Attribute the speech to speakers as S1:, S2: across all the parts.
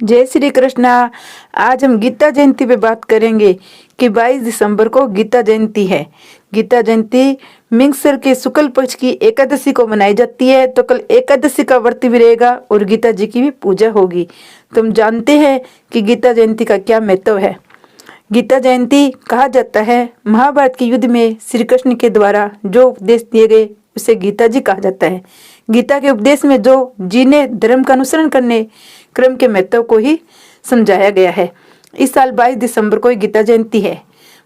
S1: जय श्री कृष्णा। आज हम गीता जयंती पे बात करेंगे कि 22 दिसंबर को गीता जयंती है। गीता जयंती मिंगसर के शुक्ल पक्ष की एकादशी को मनाई जाती है। तो कल एकादशी का व्रत भी रहेगा और गीता जी की भी पूजा होगी। तुम जानते हैं कि गीता जयंती का क्या महत्व है। गीता जयंती कहा जाता है महाभारत के युद्ध में श्री कृष्ण के द्वारा जो उपदेश दिए गए उसे गीता जी कहा जाता है। गीता के उपदेश में जो जीने धर्म का अनुसरण करने क्रम के महत्व को ही समझाया गया है। इस साल 22 दिसंबर को गीता जयंती है।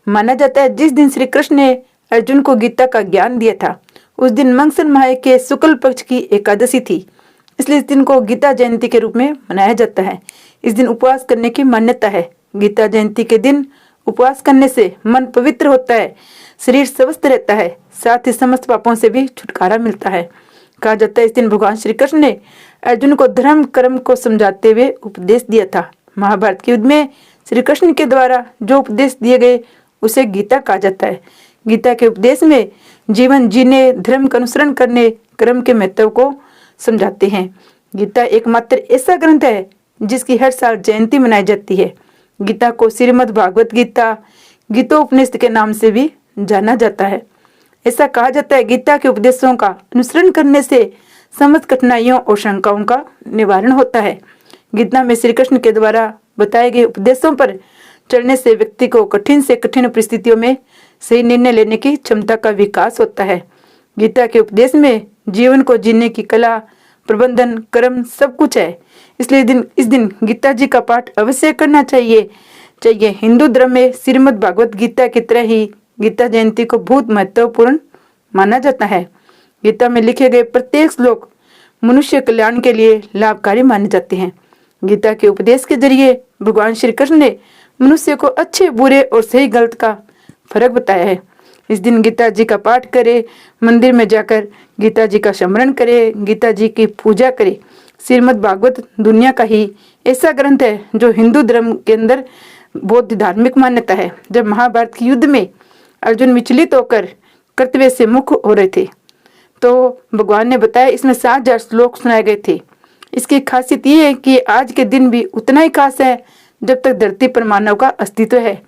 S1: माना जाता है जिस दिन श्री कृष्ण ने अर्जुन को गीता का ज्ञान दिया था उस दिन मंगसर माह के शुक्ल पक्ष की एकादशी थी, इसलिए इस दिन को गीता जयंती के रूप में मनाया जाता है। इस दिन उपवास करने की मान्यता है। गीता जयंती के दिन उपवास करने से मन पवित्र होता है, शरीर स्वस्थ रहता है, साथ ही समस्त पापों से भी छुटकारा मिलता है। कहा जाता है इस दिन भगवान श्री कृष्ण ने अर्जुन को धर्म कर्म को समझाते हुए उपदेश दिया था। महाभारत के युद्ध में श्री कृष्ण के द्वारा जो उपदेश दिए गए उसे गीता कहा जाता है। गीता के उपदेश में जीवन जीने धर्म का अनुसरण करने कर्म के महत्व को समझाते हैं। गीता एकमात्र ऐसा ग्रंथ है जिसकी हर साल जयंती मनाई जाती है। गीता को श्रीमद् भागवत गीता गीतोपनिषद के नाम से भी जाना जाता है। ऐसा कहा जाता है गीता के उपदेशों का अनुसरण करने से समस्त कठिनाइयों और शंकाओं का निवारण होता है। गीता में श्री कृष्ण के द्वारा बताए गए उपदेशों पर चलने से व्यक्ति को कठिन से कठिन परिस्थितियों में सही निर्णय लेने की क्षमता का विकास होता है। गीता के उपदेश में जीवन को जीने की कला, प्रबंधन, कर्म सब कुछ है। इसलिए इस दिन गीता जी का पाठ अवश्य करना चाहिए। हिंदू धर्म में श्रीमद् भागवत गीता की तरह ही गीता जयंती को बहुत महत्वपूर्ण माना जाता है। गीता में लिखे गए प्रत्येक श्लोक मनुष्य कल्याण के लिए लाभकारी माने जाते हैं। गीता के उपदेश के जरिए भगवान श्री कृष्ण ने मनुष्य को अच्छे बुरे और सही गलत का फर्क बताया है। इस दिन गीता जी का पाठ करें, मंदिर में जाकर गीता जी का स्मरण करें, गीता जी की पूजा करें। श्रीमद् भागवत दुनिया का ही ऐसा ग्रंथ है जो हिंदू धर्म के अंदर बहुत धार्मिक मान्यता है। जब महाभारत के युद्ध में अर्जुन विचलित होकर कर्तव्य से मुख हो रहे थे तो भगवान ने बताया इसमें 7000 श्लोक सुनाए गए थे। इसकी खासियत ये है कि आज के दिन भी उतना ही खास है जब तक धरती पर मानव का अस्तित्व है।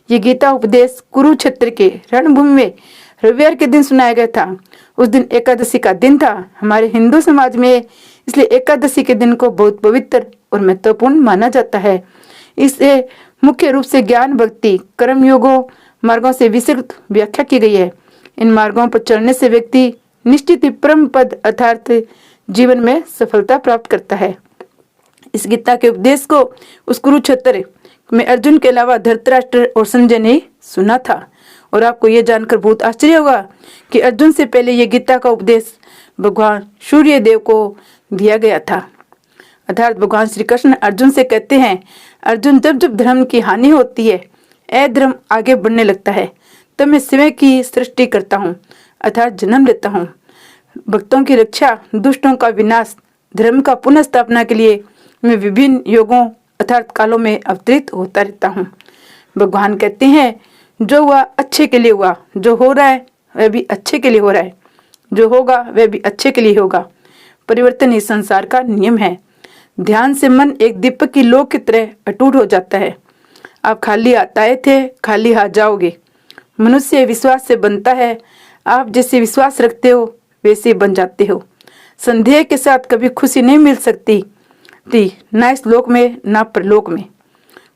S1: ये गीता उपदेश कुरुक्षेत्र के रणभूमि में रविवार के दिन सुनाया गया था। उस दिन एकादशी का दिन था हमारे हिंदू समाज में, इसलिए एकादशी के दिन को बहुत पवित्र और महत्वपूर्ण माना जाता है। इसे मुख्य रूप से ज्ञान, भक्ति, कर्म योगों मार्गों से विस्तृत व्याख्या की गई है। इन मार्गों पर चलने से व्यक्ति निश्चित ही परम पद अर्थात जीवन में सफलता प्राप्त करता है। इस गीता के उपदेश को उस कुरुक्षेत्र में अर्जुन के अलावा धृतराष्ट्र और संजय ने सुना था। और आपको यह जानकर बहुत आश्चर्य होगा कि अर्जुन से पहले यह गीता का उपदेश भगवान सूर्य देव को दिया गया था। अर्थात भगवान श्री कृष्ण अर्जुन से कहते हैं, अर्जुन जब जब धर्म की हानि होती है, अधर्म आगे बढ़ने लगता है, तब मैं स्वयं की सृष्टि करता हूँ अर्थात जन्म लेता हूँ। भक्तों की रक्षा, दुष्टों का विनाश, धर्म का पुनः स्थापना के लिए मैं विभिन्न योगों अर्थात कालों में अवतरित होता रहता हूँ। भगवान कहते हैं जो हुआ अच्छे के लिए हुआ, जो हो रहा है वह भी अच्छे के लिए हो रहा है, जो होगा वह भी अच्छे के लिए होगा। परिवर्तन ही संसार का नियम है। ध्यान से मन एक दीपक की लौ की तरह अटूट हो जाता है। आप खाली हाथ आए थे, खाली हाथ जाओगे। मनुष्य विश्वास से बनता है। आप जैसे विश्वास रखते हो वैसे बन जाते हो। संदेह के साथ कभी खुशी नहीं मिल सकती थी, ना इस लोक में ना परलोक में।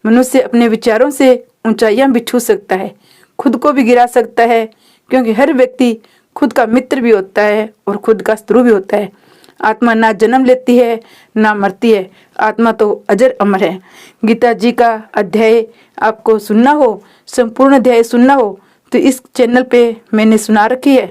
S1: मनुष्य अपने विचारों से ऊंचाइयां भी छू सकता है, खुद को भी गिरा सकता है, क्योंकि हर व्यक्ति खुद का मित्र भी होता है और खुद का शत्रु भी होता है। आत्मा ना जन्म लेती है ना मरती है, आत्मा तो अजर अमर है। गीता जी का अध्याय आपको सुनना हो, संपूर्ण अध्याय सुनना हो तो इस चैनल पे मैंने सुना रखी है,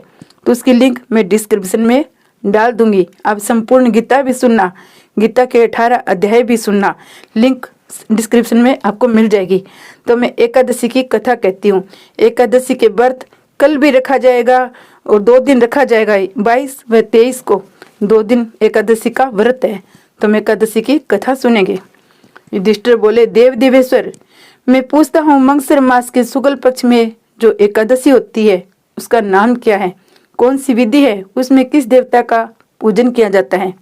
S1: तो उसकी लिंक मैं डिस्क्रिप्शन में डाल दूंगी। आप संपूर्ण गीता भी सुनना, गीता के 18 अध्याय भी सुनना, लिंक डिस्क्रिप्शन में आपको मिल जाएगी। तो मैं एकादशी की कथा कहती हूँ। एकादशी के व्रत कल भी रखा जाएगा और 2 दिन रखा जाएगा, 22 व 23 को 2 दिन एकादशी का व्रत है। तो हम एकादशी की कथा सुनेंगे। युधिष्ठिर बोले, देव देवेश्वर, मैं पूछता हूँ मंगसर मास के शुक्ल पक्ष में जो एकादशी होती है उसका नाम क्या है, कौन सी विधि है, उसमें किस देवता का पूजन किया जाता है।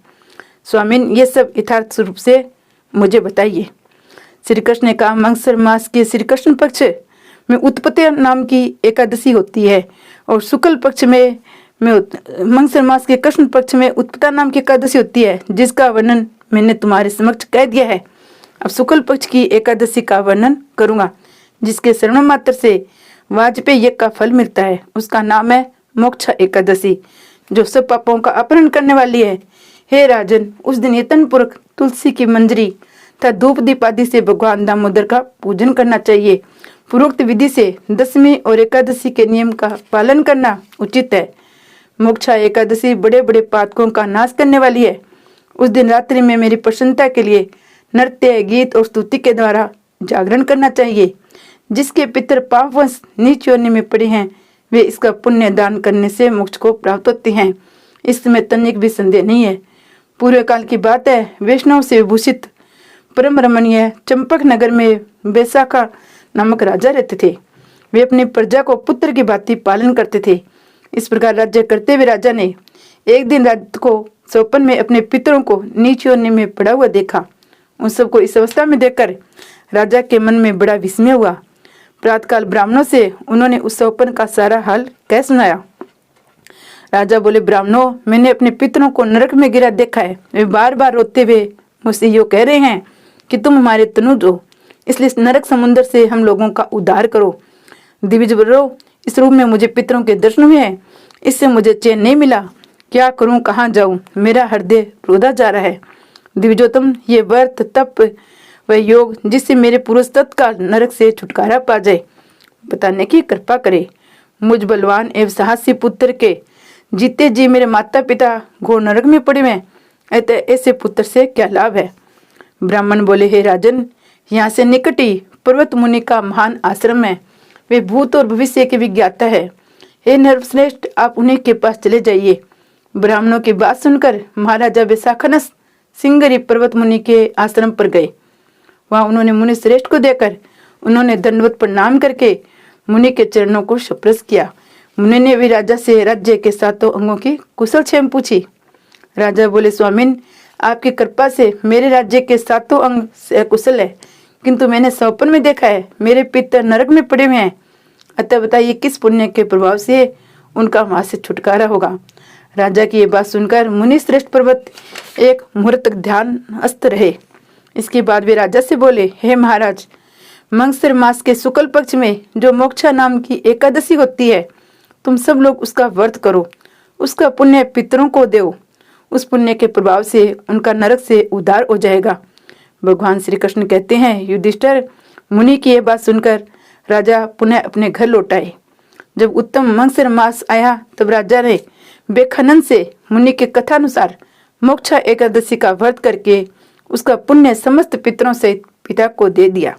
S1: स्वामिन, ये सब यथार्थ रूप से मुझे बताइए। श्री कृष्ण ने कहा, मंगसर मास के श्री कृष्ण पक्ष में उत्पत्ति नाम की एकादशी होती है और शुक्ल पक्ष में मंगसर मास के कृष्ण पक्ष में उत्पत्ता नाम की एकादशी होती है, जिसका वर्णन मैंने तुम्हारे समक्ष कह दिया है। अब शुक्ल पक्ष की एकादशी का वर्णन करूंगा, जिसके श्रवण मात्र से वाजपेयी यज्ञ का फल मिलता है। उसका नाम है मोक्ष एकादशी, जो सब पापों का अपहरण करने वाली है। हे राजन, उस दिन यत्नपूर्वक तुलसी की मंजरी तथा धूप दीप आदि से भगवान दामोदर का पूजन करना चाहिए। पूर्वोक्त विधि से दशमी और एकादशी के नियम का पालन करना उचित है। मोक्षा एकादशी बड़े बड़े पातकों का नाश करने वाली है। उस दिन रात्रि में मेरी प्रसन्नता के लिए नृत्य, गीत और स्तुति के द्वारा जागरण करना चाहिए। जिसके पितर पापवश नीच योनि में पड़े हैं, वे इसका पुण्य दान करने से मोक्ष को प्राप्त होते हैं। इसमें तनिक भी संदेह नहीं है। पूर्व काल की बात है, वैष्णव से विभूषित परम रमणीय चंपक नगर में बैसाखा नामक राजा रहते थे। वे अपनी प्रजा को पुत्र की भांति पालन करते थे। इस प्रकार राज्य करते हुए राजा ने एक दिन रात को स्वप्न में अपने पितरों को नीच योनि में पड़ा हुआ देखा। उन सबको इस अवस्था में देखकर राजा के मन में बड़ा विस्मय हुआ। प्रातःकाल ब्राह्मणों से उन्होंने उस स्वप्न का सारा हाल कह सुनाया। राजा बोले, ब्राह्मणों, मैंने अपने पितरों को नरक में गिरा देखा है। वे बार बार रोते हुए मुझसे यो कह रहे हैं कि तुम हमारे तनुज हो, इसलिए इस नरक समुद्र से हम लोगों का उद्धार करो। दिविज बरो, इस रूप में मुझे पितरों के दर्शन हुए हैं, इससे मुझे चैन नहीं मिला। क्या करूं, कहाँ जाऊं, मेरा हृदय रोधा जा रहा है। दिविजोतम, ये व्रत, तप व योग जिससे मेरे पुरुष तत्काल नरक से छुटकारा पा जाए, बताने की कृपा करे। मुझ बलवान एवं साहसी पुत्र के जीते जी मेरे माता पिता घोर नरक में पड़े हुए, ऐसे पुत्र से क्या लाभ है। ब्राह्मण बोले, हे राजन, यहाँ से निकट ही पर्वत मुनि का महान आश्रम है। वे भूत और भविष्य के विज्ञाता है। हे नरश्रेष्ठ, आप उन्हीं के पास चले जाइए। ब्राह्मणों की बात सुनकर महाराजा बैसाखनस सिंगरी पर्वत मुनि के आश्रम पर गए। वहां उन्होंने मुनि श्रेष्ठ को देखकर उन्होंने दंडवत प्रणाम करके मुनि के चरणों को स्पर्श किया। मुनि ने भी राजा से राज्य के सातों अंगों की कुशल क्षेम पूछी। राजा बोले, स्वामिन, आपकी कृपा से मेरे राज्य के सातों अंग कुशल है, किंतु मैंने स्वप्न में देखा है मेरे पितर नरक में पड़े हुए हैं। अतः बताइए किस पुण्य के प्रभाव से उनका वहां से छुटकारा होगा। राजा की ये बात सुनकर मुनि श्रेष्ठ पर्वत एक मुहूर्त तक ध्यान अस्त रहे। इसके बाद वे राजा से बोले, हे महाराज, मंगसर मास के शुक्ल पक्ष में जो मोक्षा नाम की एकादशी होती है, तुम सब लोग उसका व्रत करो, उसका पुण्य पितरों को दो। उस पुण्य के प्रभाव से उनका नरक से उद्धार हो जाएगा। भगवान श्री कृष्ण कहते हैं, युधिष्ठिर, मुनि की यह बात सुनकर राजा पुनः अपने घर लौट आए। जब उत्तम मंगसर मास आया तब राजा ने बेखनन से मुनि के कथानुसार मोक्षा एकादशी का व्रत करके उसका पुण्य समस्त पितरों सहित पिता को दे दिया।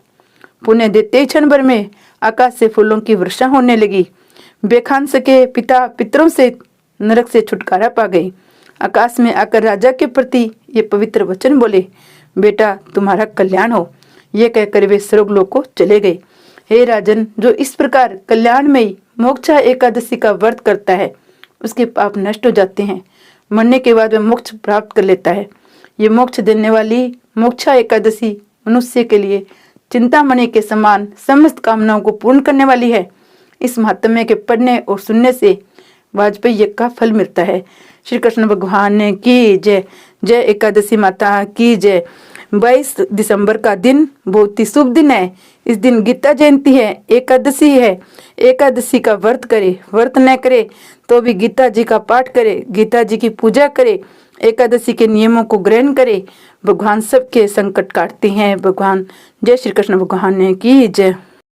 S1: पुण्य देते ही क्षण भर में आकाश से फूलों की वर्षा होने लगी। बेखांस के पिता पितरों से नरक से छुटकारा पा गए। आकाश में आकर राजा के प्रति ये पवित्र वचन बोले, बेटा, तुम्हारा कल्याण हो। ये कहकर वे स्वर्गलोक को चले गए। हे राजन, जो इस प्रकार कल्याणमयी मोक्षा एकादशी का व्रत करता है, उसके पाप नष्ट हो जाते हैं। मरने के बाद वह मोक्ष प्राप्त कर लेता है। ये मोक्ष देने वाली मोक्षा एकादशी मनुष्य के लिए चिंतामणि के समान समस्त कामनाओं को पूर्ण करने वाली है। इस महात्म्य के पढ़ने और सुनने से वाजपेयी यज्ञ का फल मिलता है। श्री कृष्ण भगवान की जय। जय एकादशी माता की जय। 22 दिसंबर का दिन बहुत ही शुभ दिन है। इस दिन गीता जयंती है, एकादशी है। एकादशी का व्रत करे, व्रत न करे तो भी गीता जी का पाठ करे, गीता जी की पूजा करे, एकादशी के नियमों को ग्रहण करे। भगवान सबके संकट काटते हैं। भगवान जय श्री कृष्ण भगवान की जय।